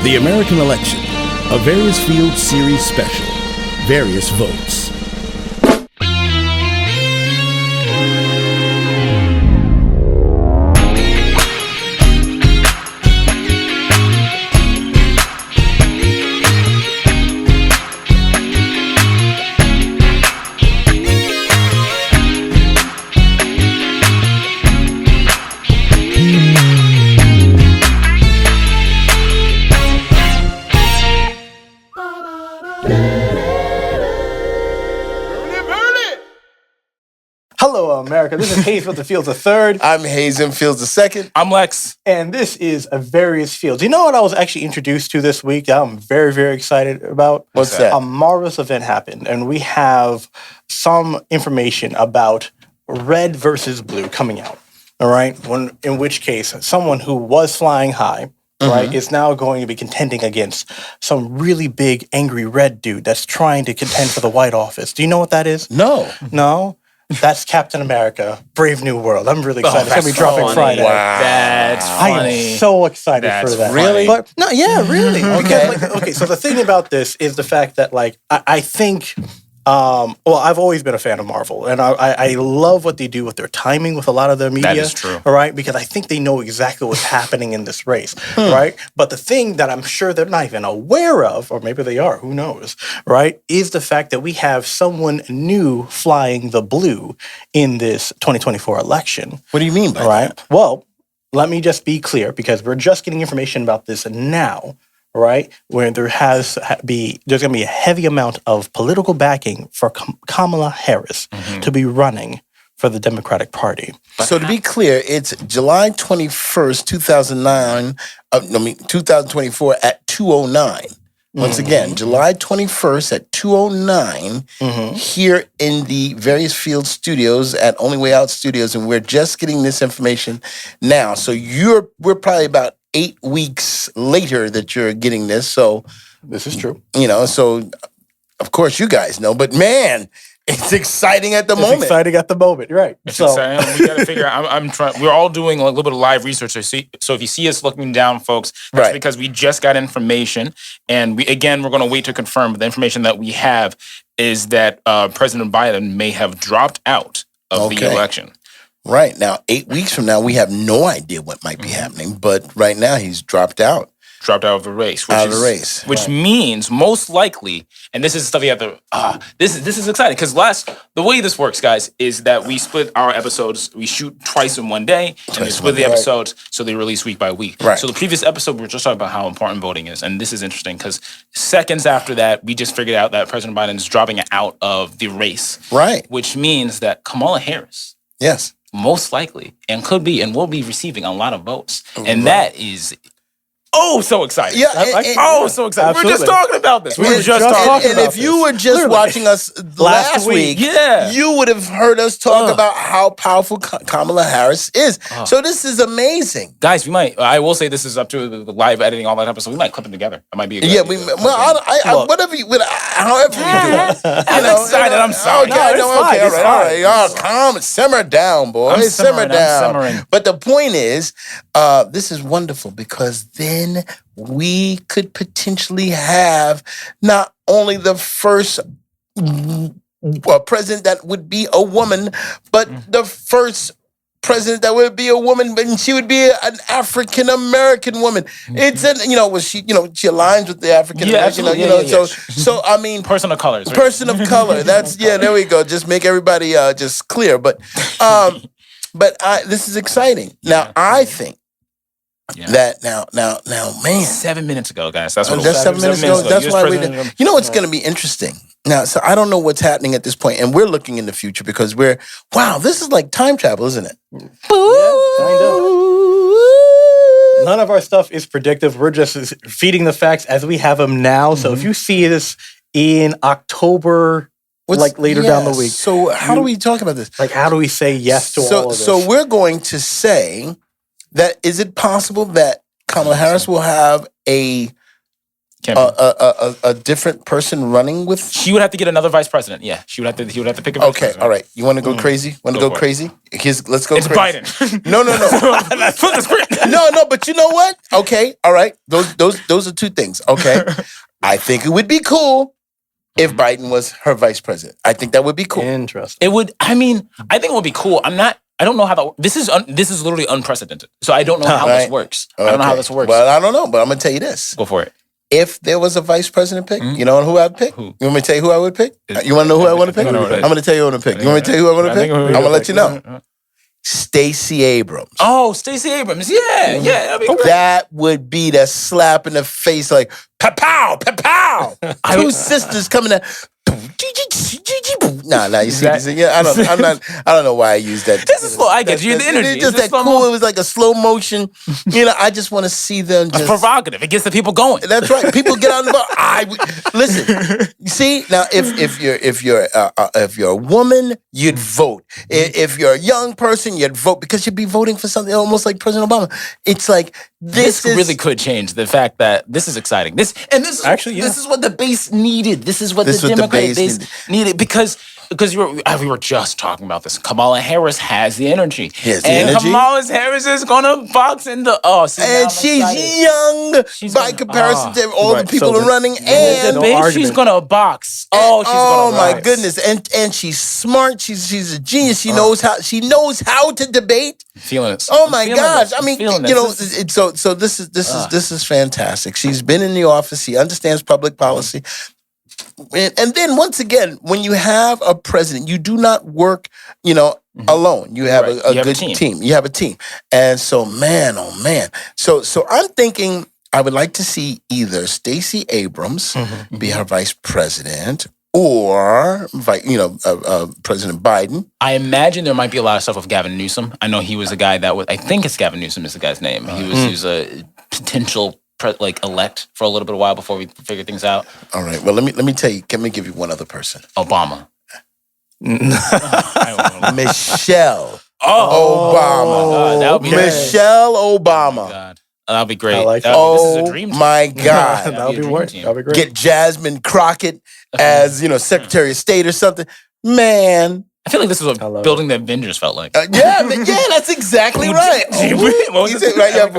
The American election, a Various Fields series special, Various Votes. Hello, America. This is Hayes with the Fields III. I'm Hayes M. Fields II. I'm Lex. And this is a Various Fields. You know what I was actually introduced to this week that I'm very, very excited about? What's that? A marvelous event happened, and we have some information about red versus blue coming out. All right? In which case, someone who was flying high, right, is now going to be contending against some really big, angry red dude that's trying to contend for the White Office. Do you know what that is? No. No? That's Captain America, Brave New World. I'm really excited. It's going to be dropping funny. Friday. Wow. That's I funny. am so excited That's for that. Really? But no, yeah, really. Okay. Because, okay, so the thing about this is the fact that, like, I think, I've always been a fan of Marvel, and I love what they do with their timing with a lot of their media. That is true. All right, because I think they know exactly what's happening in this race, right? But the thing that I'm sure they're not even aware of, or maybe they are, who knows, right, is the fact that we have someone new flying the blue in this 2024 election. What do you mean by Right. that? Well, let me just be clear because we're just getting information about this now, right? Where there's going to be a heavy amount of political backing for Kamala Harris to be running for the Democratic Party. So to be clear, it's July 21st, 2024 at 2:09. Once again, July 21st at 2:09 here in the Various Fields studios at Only Way Out Studios, and we're just getting this information now. So we're probably about 8 weeks later that you're getting this. So, This is true. so of course you guys know, but man, it's exciting at the It's moment. exciting at the moment, right? It's exciting. We got to figure out. I'm trying. We're all doing a little bit of live research. So if you see us looking down, folks, that's Right. because we just got information, and we're going to wait to confirm. But the information that we have is that President Biden may have dropped out of the Okay. election. Right. Now, 8 weeks from now, we have no idea what might be happening, but right now he's dropped out. Dropped out of the race. Which Right. means most likely, and this is stuff you have to. This is exciting because the way this works, guys, is that we split our episodes. We shoot twice in one day, and we split the right. episodes so they release week by week. Right. So the previous episode, we were just talking about how important voting is, and this is interesting because seconds after that, we just figured out that President Biden is dropping out of the race, Right. which means that Kamala Harris Yes. most likely and could be and will be receiving a lot of votes, and Right. that is. So exciting. Yeah. So excited. We were just Absolutely. talking about this. We were And- just talking talking and about if you this. were just watching us last week, Yeah. you would have heard us talk about how powerful Kamala Harris is. So this is amazing. Guys, I will say this is up to the live editing, all that episode. We might clip them together. It might be a good Yeah, idea. whatever you, however you do it. I'm excited. I'm sorry. Okay, No, it's fine, it's all right. Y'all calm, simmer down, boys. Simmer simmering, I'm down. simmering. But the point is, this is wonderful because then we could potentially have not only the first president that would be a woman, but the first president that would be a woman, but she would be an African American woman. It's she aligns with the African American. absolutely. So I mean, Person of colors. Right? person of color. That's there we go. Just make everybody just clear. But this is exciting. Now I think that now, man. 7 minutes ago, guys. That's what it That's was. 7 minutes ago. That's US why we President did. You know what's going to be interesting? Now, so I don't know what's happening at this point, and we're looking in the future because this is like time travel, isn't it? Kind of. None of our stuff is predictive. We're just feeding the facts as we have them now. So if you see this in October, later down the week, So how do we talk about this? like how do we say yes to all of this? So we're going to say that is it possible that Kamala Harris will have a Can't be. A different person running with? She would have to get another vice president. Yeah, she would have to. He would have to pick a vice Okay, president. all right. You want to go crazy? Want to Go go for crazy? Let's go It's crazy. Biden. No. Flip the script. No, but you know what? Okay, all right. Those are two things. Okay. I think it would be cool if Biden was her vice president. I think that would be cool. Interesting. It would. I mean, I think it would be cool. I don't know how that. This is literally unprecedented. So I don't know how this Right. works. I don't know how Okay. this works. Well, I don't know, but I'm gonna tell you this. Go for it. If there was a vice president pick, you know who I'd pick? Who? You want me to tell you who I would pick? You want to know who I want to pick? I know who it I'm is. going to tell you who I want to pick. You want me to tell you who I want to pick? I'm going to let you know. Stacey Abrams. Oh, Stacey Abrams. Yeah, that'd be great. That would be the slap in the face, like pow, pow. Two sisters coming out. Nah. You see, I don't know why I used that. This is slow. I get you. The energy. It's just It's that slow cool. mo- It was like a slow motion. I just want to see them It's just. provocative. It gets the people going. That's right. People get on the boat. Listen. You see now, if you're a woman, you'd vote. If you're a young person, you'd vote because you'd be voting for something almost like President Obama. It's like This is really could change the fact that this is exciting. This is Actually, yeah. this is what the base needed. This is what This the is what the Democratic base base needed because we were just talking about this. Kamala Harris has the energy, Has the and energy. Kamala Harris is gonna box in the see, now and I'm she's excited. young She's by gonna- comparison to all right, the people so who are the- running. the And no Babe, she's argument. gonna box. Oh, she's oh gonna my box. goodness! And she's smart. She's a genius. She knows how to debate. Feeling it. Oh my Feeling gosh! this. I mean, Feeling you know, this. so this is fantastic. She's been in the office. She understands public policy. And then once again, when you have a president, you do not work, alone. You have Right. a You have a good team. team. You have a team. And so, man, oh man. So I'm thinking I would like to see either Stacey Abrams be her vice president or President Biden. I imagine there might be a lot of stuff with Gavin Newsom. I know he was a guy that was. I think it's Gavin Newsom is the guy's name. He was a potential elect for a little bit of while before we figured things out. All right. Well, let me tell you. Let me give you one other person. Obama. Michelle Oh, Obama. that would be Michelle Obama. God, that'd be great. I like This is a dream team. my God. That'll be dream great. team. That'll be great. Get Jasmine Crockett as, Secretary of State or something. Man. I feel like this is I love what building the Avengers felt like. That's exactly right. What was You it? said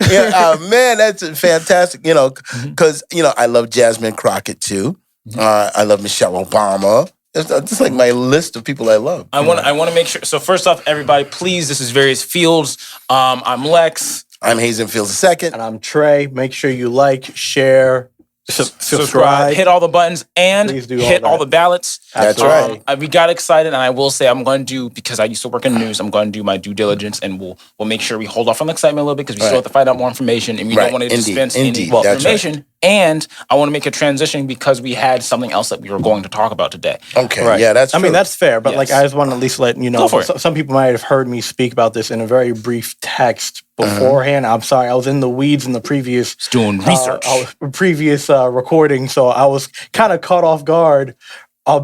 right, man, that's fantastic. Because I love Jasmine Crockett too. I love Michelle Obama. It's just like my list of people I love. I want to make sure. So first off, everybody, please, this is Various Fields. I'm Lex. I'm Hazen Fields II. And I'm Trey. Make sure you like, share, subscribe. Hit all the buttons and Please do hit all all that. the ballots. That's Absolutely. right. We got excited, and I will say I'm going to do, because I used to work in news, I'm going to do my due diligence, and we'll make sure we hold off on the excitement a little bit because we still Right. have to find out more information, and we Right. don't want to Indeed. dispense Indeed. any That's right. information. And I want to make a transition because we had something else that we were going to talk about today. Okay. Right. Yeah, that's I mean, true. that's fair, but Yes. I just want to at least let you know. Go for it. Some people might have heard me speak about this in a very brief text beforehand. I'm sorry, I was in the weeds in the previous Just doing research. recording, so I was kind of caught off guard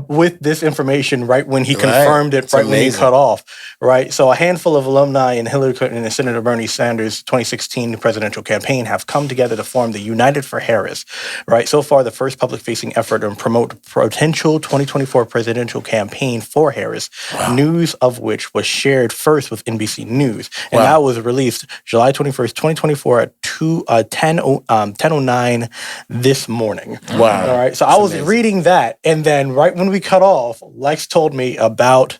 with this information right when he confirmed it, It's right when he amazing. cut off, right? So a handful of alumni in Hillary Clinton and Senator Bernie Sanders' 2016 presidential campaign have come together to form the United for Harris, right? So far, the first public-facing effort to promote potential 2024 presidential campaign for Harris, news of which was shared first with NBC News. And that was released July 21st, 2024 at 10:09 this morning. Wow. All right. So I was reading that, and then right when we cut off, Lex told me about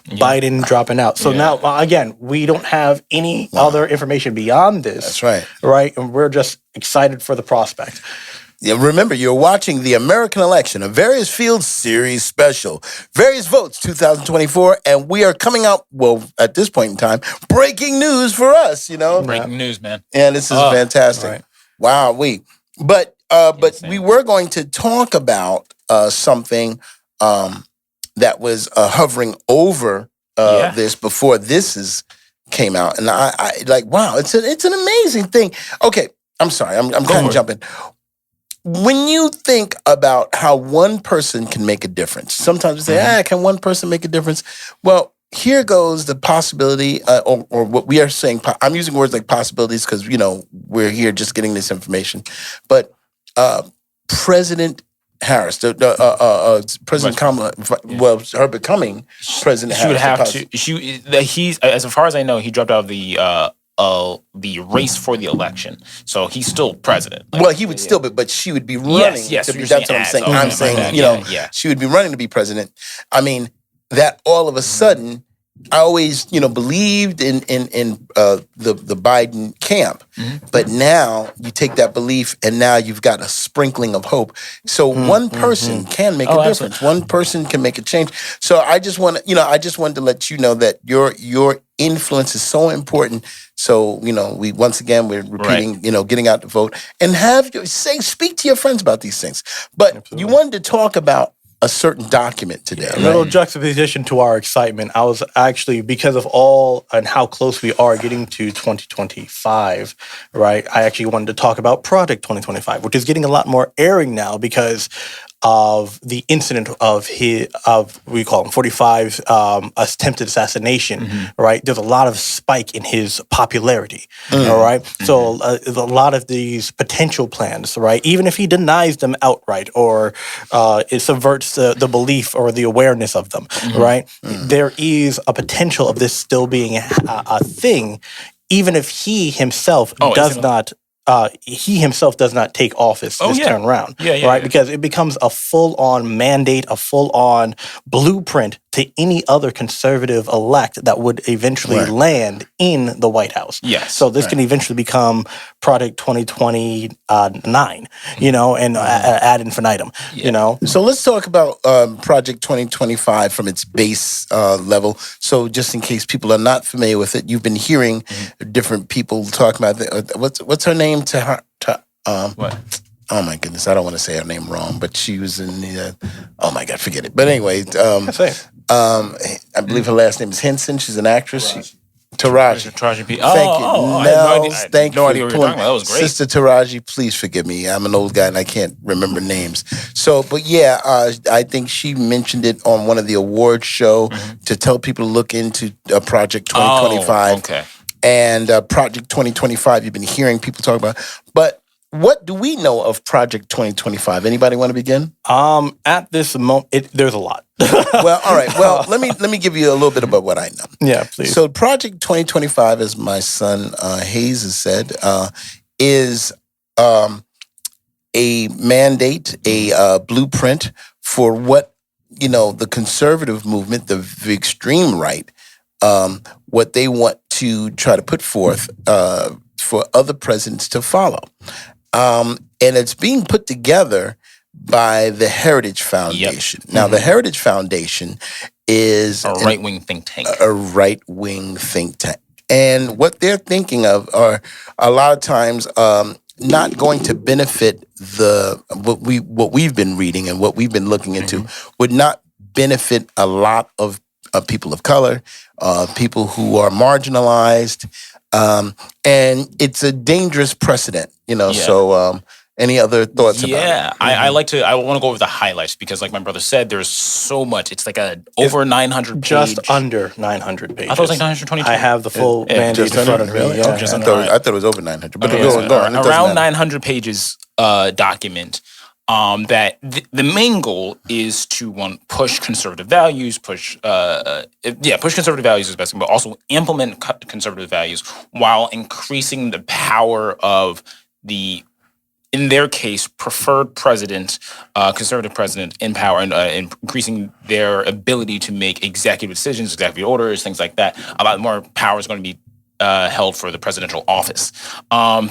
Biden dropping out. So now, again, we don't have any other information beyond this. That's right. Right. And we're just excited for the prospect. Yeah, remember, you're watching the American election, a Various Fields series special. Various Votes 2024, and we are coming out, well, at this point in time, breaking news for us, Breaking news, man. And this is fantastic. right. Wow, but we were going to talk about something that was hovering over this before came out, and I like, wow, it's an amazing thing. Okay, I'm sorry, I'm kind of jumping. When you think about how one person can make a difference, sometimes we say, can one person make a difference? Well, here goes the possibility, or what we are saying. I'm using words like possibilities because we're here just getting this information. But President Harris, President Kamala, well, her becoming President She would Harris. have to. He's, as far as I know, he dropped out of the race for the election, so he's still president. Well, he would still be, but she would be running. Yes, to be, you're that's saying what I'm saying. as, okay, I'm my saying, bad, she would be running to be president. I mean, that all of a sudden, I always, believed in the Biden camp, but now you take that belief and now you've got a sprinkling of hope. So one person can make a difference. Absolutely. One person can make a change. So I just want to, I just wanted to let you know that your influence is so important. So we're repeating, getting out to vote and speak to your friends about these things. But you wanted to talk about a certain document today. A little juxtaposition to our excitement. I was actually, because of all and how close we are getting to 2025, right? I actually wanted to talk about Project 2025, which is getting a lot more airing now because of the incident of we call him 45's attempted assassination, right? There's a lot of spike in his popularity, all right? So a lot of these potential plans, right? Even if he denies them outright or it subverts the belief or the awareness of them, right? There is a potential of this still being a thing, even if he himself does not take office this turn round, right? Because it becomes a full-on mandate, a full-on blueprint to any other conservative elect that would eventually land in the White House. Yes. So this can eventually become Project 2029, and ad infinitum, So let's talk about Project 2025 from its base level. So just in case people are not familiar with it, you've been hearing different people talk about what's her name? What? Oh my goodness, I don't want to say her name wrong, but she was in the. Oh my God, forget it. But anyway, I believe her last name is Henson. She's an actress. Taraji. Thank you. Thank you. I had no idea what you were talking about. That was great. Sister Taraji, please forgive me. I'm an old guy and I can't remember names. So, but yeah, I think she mentioned it on one of the awards show to tell people to look into Project 2025. Okay. And Project 2025, you've been hearing people talk about. But what do we know of Project 2025? Anybody want to begin? At this moment, there's a lot. Well, all right. Well, let me give you a little bit about what I know. Yeah, please. So Project 2025, as my son Hayes has said, is a mandate, a blueprint for what, the conservative movement, the extreme right, what they want to try to put forth for other presidents to follow. And it's being put together by the Heritage Foundation. Yep. Now, the Heritage Foundation is a right-wing think tank. And what they're thinking of are a lot of times not going to benefit what we've been reading and what we've been looking into would not benefit a lot of people of color, people who are marginalized, and it's a dangerous precedent, So, any other thoughts about it? Yeah, I want to go over the highlights because, like my brother said, there's so much. It's like over 900 pages. Just under 900 pages. I thought it was like 922. I have the full mandate in front of me. Really? Yeah. I thought it was over 900. But go on. Around 900 pages document. That the main goal is to push conservative values, push conservative values as best, but also implement conservative values while increasing the power of the, in their case, preferred president, conservative president in power, and increasing their ability to make executive decisions, executive orders, things like that. A lot more power is going to be held for the presidential office.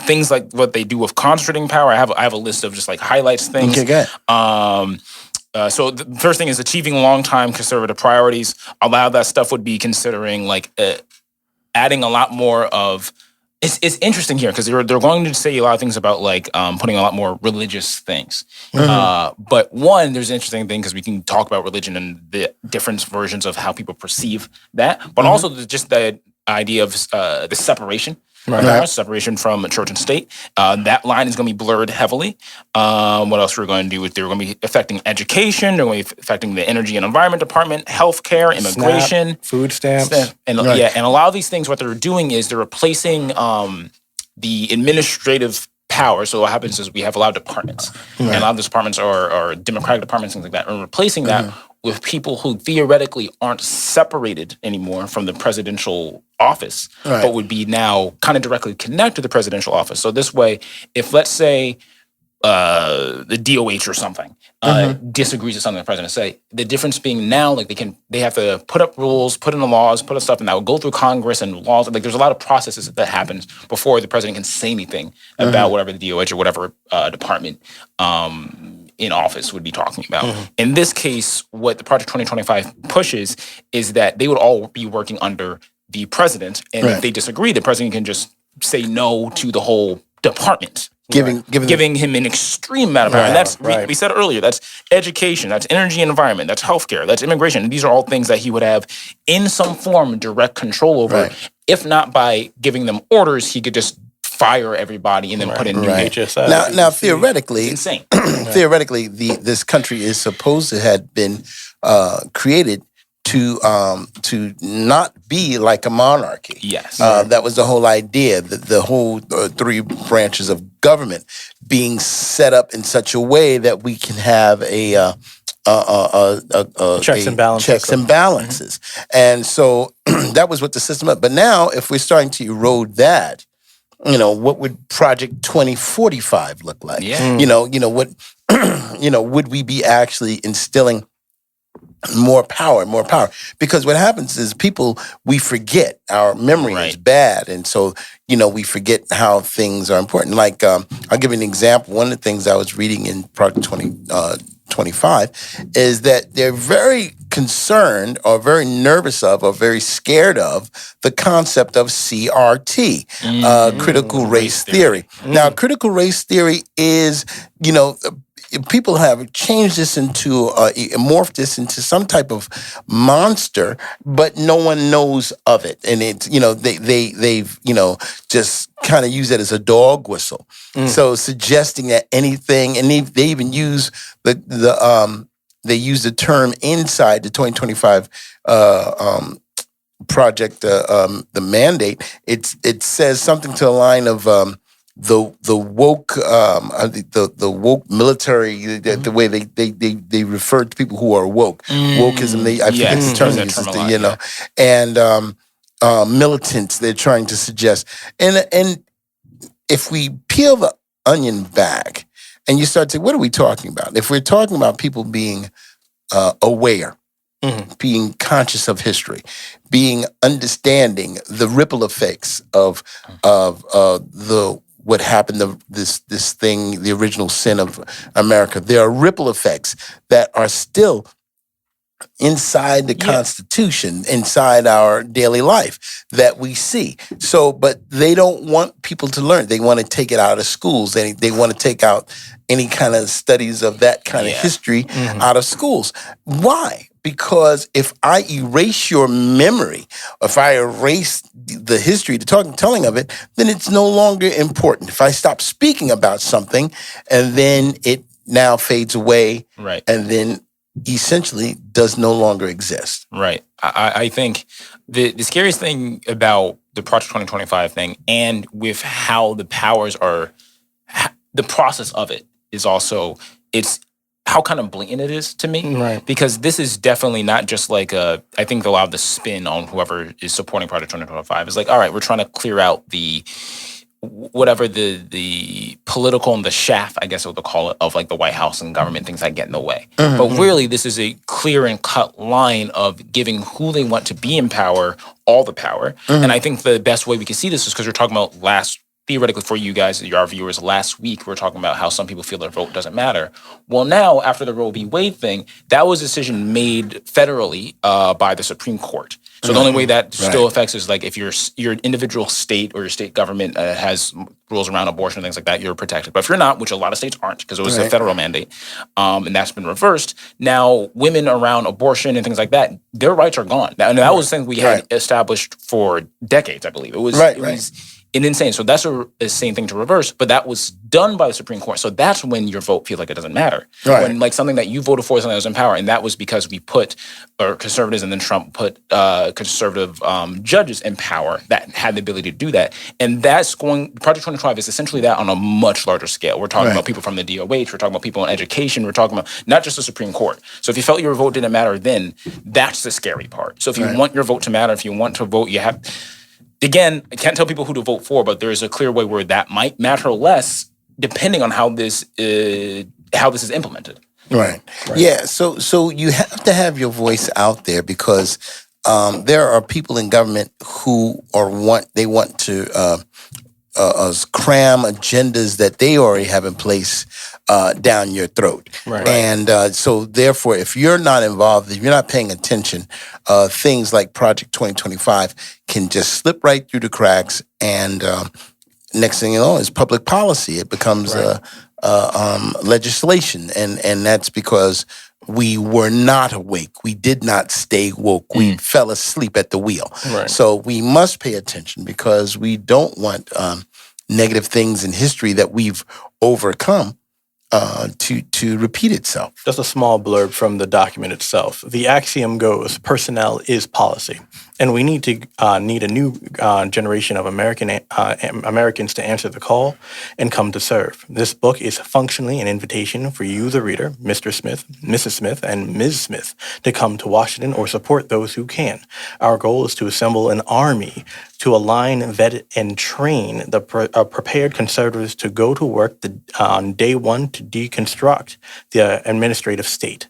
Things like what they do with concentrating power. I have a list of just like highlights things. Okay, so the first thing is achieving long-time conservative priorities. A lot of that stuff would be considering like adding a lot more of. It's interesting here because they're going to say a lot of things about like putting a lot more religious things. But one, there's an interesting thing because we can talk about religion and the different versions of how people perceive that, but also just the idea of the separation. Right. Separation from church and state. That line is going to be blurred heavily. What else we're going to do with they're going to be affecting education. They're going to be affecting the energy and environment department, healthcare, immigration, SNAP, food stamps. and and a lot of these things. What they're doing is they're replacing the administrative power. So what happens is we have a lot of departments, and a lot of those departments are democratic departments, things like that, and replacing that with people who theoretically aren't separated anymore from the presidential office, but would be now kind of directly connected to the presidential office. So this way, if let's say the DOH or something disagrees with something the president say, the difference being now, like they have to put up rules, put in the laws, put up stuff, and that will go through Congress and laws. Like there's a lot of processes that happens before the president can say anything about whatever the DOH or whatever department in office would be talking about. In this case, what the Project 2025 pushes is that they would all be working under the president, and if they disagree, the president can just say no to the whole department. Giving him an extreme amount of power. And that's, we said earlier, that's education, that's energy and environment, that's healthcare, that's immigration. And these are all things that he would have in some form direct control over. If not by giving them orders, he could just fire everybody and then put in new HSS. Now theoretically, it's insane. Theoretically, this country is supposed to have been created to not be like a monarchy. Yes. That was the whole idea, the whole three branches of government being set up in such a way that we can have a checks and balances. Checks and balances. And so that was what the system was. But now, if we're starting to erode that, what would Project 2045 look like? Yeah. What would we be actually instilling more power? Because what happens is we forget. Our memory is bad. And so, we forget how things are important. Like, I'll give you an example. One of the things I was reading in Project 2025 is that they're very concerned or very nervous of or very scared of the concept of CRT, critical race theory. Now, critical race theory is, people have changed this into, morphed this into some type of monster, but no one knows of it. And it's, they've just kind of use it as a dog whistle. So suggesting that anything, and they even use they use the term inside the 2025 project, the mandate. It says something to the line of, the woke the woke military, the way they refer to people who are woke. Wokeism, I forget the term they uses, and militants they're trying to suggest. And if we peel the onion back and you start to, what are we talking about? If we're talking about people being aware, being conscious of history, being understanding the ripple effects of what happened, this thing, the original sin of America. There are ripple effects that are still inside the Constitution, inside our daily life that we see. So, but they don't want people to learn. They want to take it out of schools. They want to take out any kind of studies of that kind of history out of schools. Why? Because if I erase your memory, if I erase the history, the telling of it, then it's no longer important. If I stop speaking about something and then it now fades away, and then essentially does no longer exist. Right. I think the scariest thing about the Project 2025 thing, and with how the powers are, the process of it is also, it's how kind of blatant it is to me. Right. Because this is definitely not just like I think a lot of the spin on whoever is supporting Project 2025 is like, all right, we're trying to clear out the whatever the political and the shaft, I guess what they'll call it, of like the White House and government, things that get in the way. But really, this is a clear and cut line of giving who they want to be in power all the power. And I think the best way we can see this is because we're talking about theoretically for you guys, our viewers, last week, we were talking about how some people feel their vote doesn't matter. Well, now, after the Roe v. Wade thing, that was a decision made federally by the Supreme Court. So the only way that still affects is like if your individual state or your state government has rules around abortion and things like that, you're protected. But if you're not, which a lot of states aren't because it was a federal mandate, and that's been reversed, now women around abortion and things like that, their rights are gone. And that was something we had established for decades, I believe. It was insane. So that's a insane thing to reverse, but that was done by the Supreme Court. So that's when your vote feels like it doesn't matter. Right. When like something that you voted for is something that was in power, and that was because we put conservatives and then Trump put conservative judges in power that had the ability to do that. And that's Project 2025 is essentially that on a much larger scale. We're talking about people from the DOH, we're talking about people in education, we're talking about not just the Supreme Court. So if you felt your vote didn't matter then, that's the scary part. So if you want your vote to matter, if you want to vote, you have... Again, I can't tell people who to vote for, but there is a clear way where that might matter less depending on how this is implemented. Right. Yeah. So you have to have your voice out there because there are people in government who want to cram agendas that they already have in place down your throat. Right. And so therefore, if you're not involved, if you're not paying attention, things like Project 2025 can just slip right through the cracks. And next thing you know is public policy. It becomes legislation. And that's because we were not awake. We did not stay woke. We fell asleep at the wheel. Right. So we must pay attention because we don't want negative things in history that we've overcome to repeat itself. Just a small blurb from the document itself. The axiom goes, personnel is policy. And we need a new generation of Americans to answer the call and come to serve. This book is functionally an invitation for you, the reader, Mr. Smith, Mrs. Smith, and Ms. Smith, to come to Washington or support those who can. Our goal is to assemble an army to align, vet, and train the prepared conservatives to go to work on day one to deconstruct the administrative state.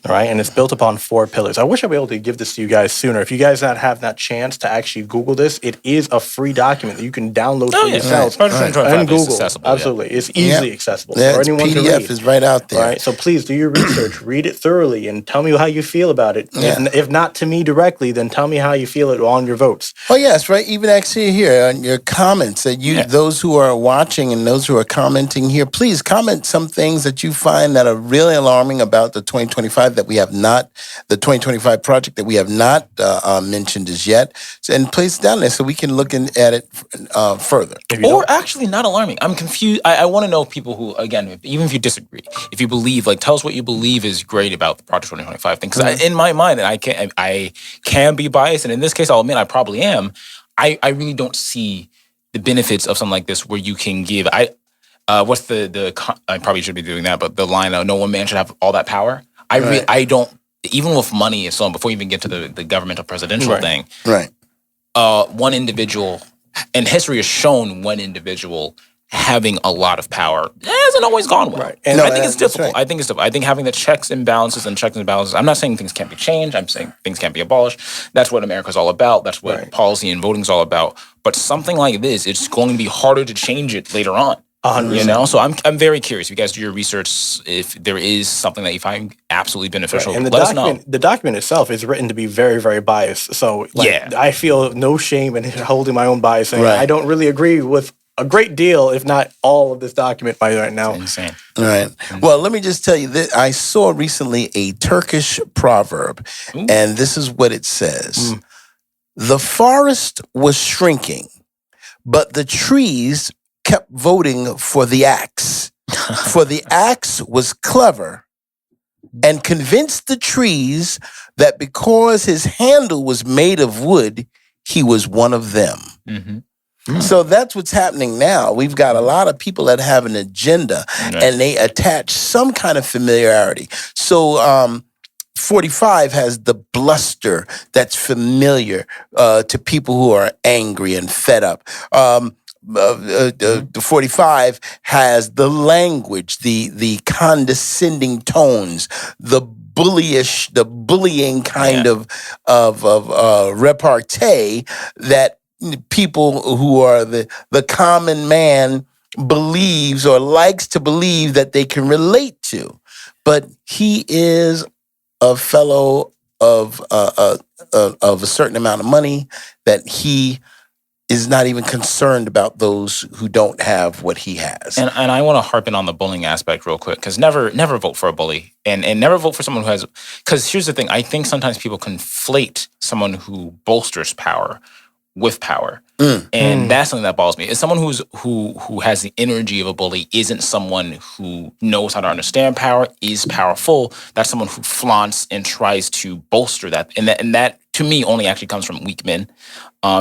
All right, and it's built upon 4 pillars. I wish I'd be able to give this to you guys sooner. If you guys not have that chance to actually Google this, it is a free document that you can download for yourself and Google. Absolutely, it's easily accessible for anyone to read. PDF is right out there. All right, so please do your research, read it thoroughly, and tell me how you feel about it. Yeah. If not to me directly, then tell me how you feel it on your votes. Oh yes, right. Even actually here on your comments that those who are watching and those who are commenting here, please comment some things that you find that are really alarming about the 2025 that we have not, the 2025 project that we have not mentioned as yet, and place it down there so we can look at it further. Or actually not alarming. I'm confused. I want to know people who, again, even if you disagree, if you believe, like, tell us what you believe is great about the Project 2025 thing. Because in my mind, and I can be biased, and in this case, I'll admit I probably am. I really don't see the benefits of something like this where you can give. What's I probably should be doing that, but the line, no one man should have all that power. I don't, even with money and so on, before you even get to the governmental presidential thing, one individual, and history has shown one individual having a lot of power hasn't always gone well. Right. And I think it's difficult. I think it's difficult. I think having the checks and balances, I'm not saying things can't be changed. I'm saying things can't be abolished. That's what America's all about. That's what policy and voting is all about. But something like this, it's going to be harder to change it later on. 100%. You know, so I'm very curious. If you guys do your research, if there is something that you find absolutely beneficial, and let us know. The document itself is written to be very, very biased. So, I feel no shame in holding my own bias. Saying I don't really agree with a great deal, if not all of this document by right now. It's insane. Right. Well, let me just tell you that I saw recently a Turkish proverb, and this is what it says: "The forest was shrinking, but the trees kept voting for the axe. For the axe was clever and convinced the trees that because his handle was made of wood, he was one of them." So that's what's happening now. We've got a lot of people that have an agenda and they attach some kind of familiarity. So 45 has the bluster that's familiar to people who are angry and fed up. The 45 has the language, the condescending tones, the bullying kind of repartee that people who are the common man believes or likes to believe that they can relate to. But he is a fellow of a certain amount of money that he is not even concerned about those who don't have what he has. And I want to harp in on the bullying aspect real quick, because never vote for a bully, and never vote for someone who has, because here's the thing, I think sometimes people conflate someone who bolsters power with power. And that's something that bothers me. It's someone who has the energy of a bully isn't someone who knows how to understand power, is powerful. That's someone who flaunts and tries to bolster that. And that to me only actually comes from weak men.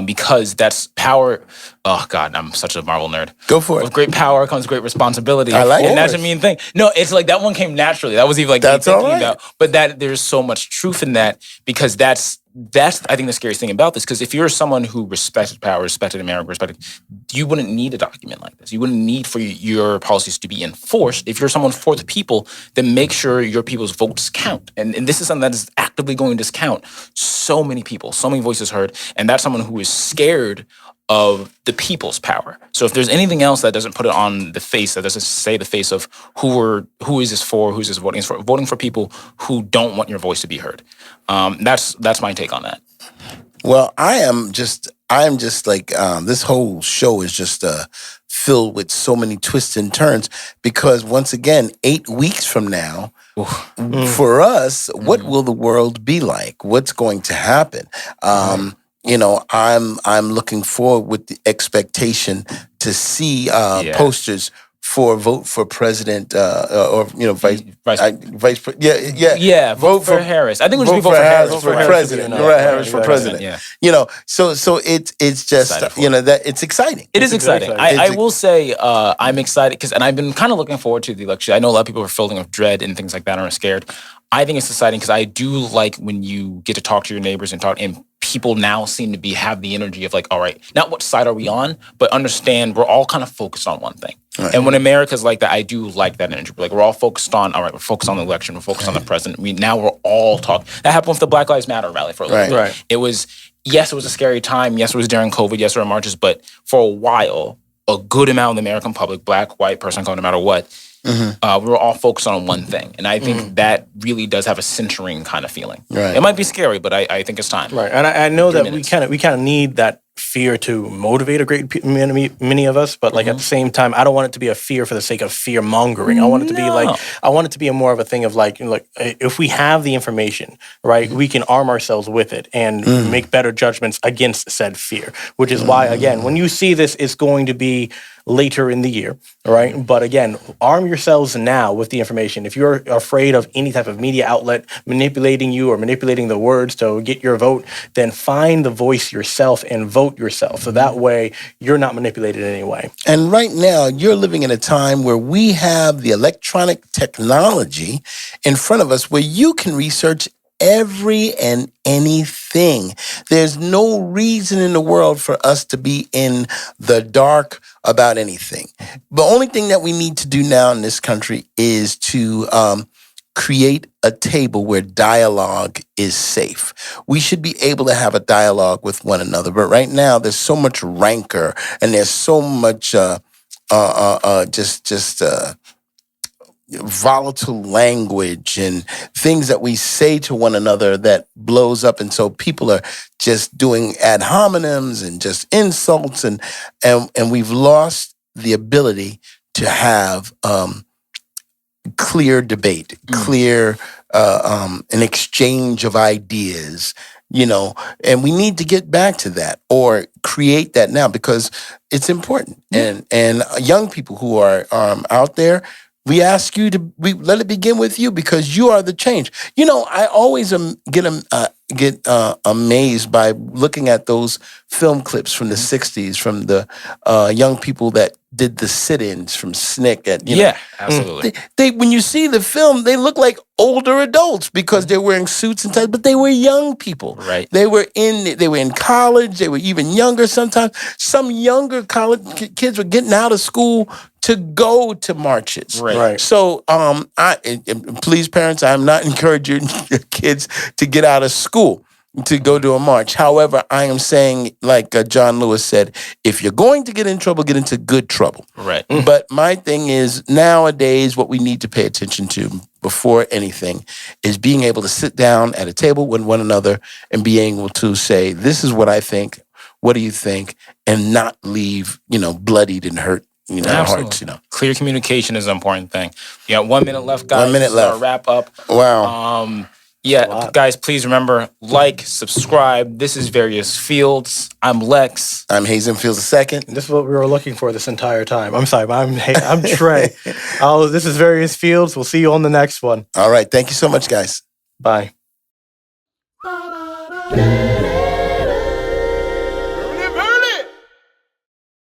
Because that's power. Oh God, I'm such a Marvel nerd. Go for it. With great power comes great responsibility. I like it. And that's a mean thing. No, it's like that one came naturally. That was even like That's me thinking all right. about. But that there's so much truth in that because that's I think the scariest thing about this. Because if you're someone who respected power, respected America, you wouldn't need a document like this. You wouldn't need for your policies to be enforced. If you're someone for the people, then make sure your people's votes count. And this is something that is actively going to discount so many people, so many voices heard. And that's someone who is scared of the people's power. So if there's anything else that doesn't put it on the face, that doesn't say the face of who is this for, who's this voting for people who don't want your voice to be heard. That's my take on that. Well, I am just like this whole show is just filled with so many twists and turns because once again, 8 weeks from now, for us, what will the world be like? What's going to happen? I'm looking forward with the expectation to see posters for vote for president or vice vote for Harris. I think it would just be vote for Harris for president. Harris for president. Yeah. So it's just that it's exciting. It is exciting. I will say I'm excited and I've been kind of looking forward to the election. I know a lot of people are feeling of dread and things like that and are scared. I think it's exciting because I do like when you get to talk to your neighbors and people now seem to have the energy of like, all right, not what side are we on, but understand we're all kind of focused on one thing. Right. And when America's like that, I do like that energy. We're all focused on, all right, we're focused on the election, we're focused on the president. We're all talking. That happened with the Black Lives Matter rally for a little bit. Right. It was a scary time. Yes, it was during COVID. Yes, there were marches, but for a while, a good amount of the American public, black, white, person, no matter what, we were all focused on one thing. And I think that really does have a centering kind of feeling. Right. It might be scary, but I think it's time. Right. And I know that we kind of need that fear to motivate many of us, but like at the same time, I don't want it to be a fear for the sake of fear mongering. I want it to be I want it to be a more of a thing of like if we have the information, right, we can arm ourselves with it and make better judgments against said fear, which is why, again, when you see this, it's going to be later in the year, right? But again, arm yourselves now with the information. If you're afraid of any type of media outlet manipulating you or manipulating the words to get your vote, then find the voice yourself and vote yourself. So that way you're not manipulated in any way. And right now you're living in a time where we have the electronic technology in front of us where you can research every and anything. There's no reason in the world for us to be in the dark about anything. The only thing that we need to do now in this country is to create a table where dialogue is safe. We should be able to have a dialogue with one another. But right now, there's so much rancor and there's so much volatile language and things that we say to one another that blows up. And so people are just doing ad hominems and just insults and we've lost the ability to have clear debate, clear an exchange of ideas, and we need to get back to that or create that now because it's important. And young people who are out there, we ask you to let it begin with you because you are the change. I always get amazed by looking at those film clips from the 60s from the young people that did the sit-ins from SNCC. Absolutely. They when you see the film, they look like older adults because they're wearing suits and ties, but they were young people. Right. They were in college. They were even younger sometimes. Some younger college kids were getting out of school to go to marches. Right. So, please, parents, I'm not encouraging your kids to get out of school to go to a march. However, I am saying, like John Lewis said, if you're going to get in trouble, get into good trouble. Right. But my thing is, nowadays, what we need to pay attention to before anything is being able to sit down at a table with one another and being able to say, this is what I think, what do you think, and not leave, bloodied and hurt. Hearts, Clear communication is an important thing. 1 minute left, guys. 1 minute left. Wrap up. Wow. Yeah, guys, please remember, subscribe. This is Various Fields. I'm Lex. I'm Hazen Fields II. This is what we were looking for this entire time. I'm sorry, I'm Trey. This is Various Fields. We'll see you on the next one. All right. Thank you so much, guys. Bye.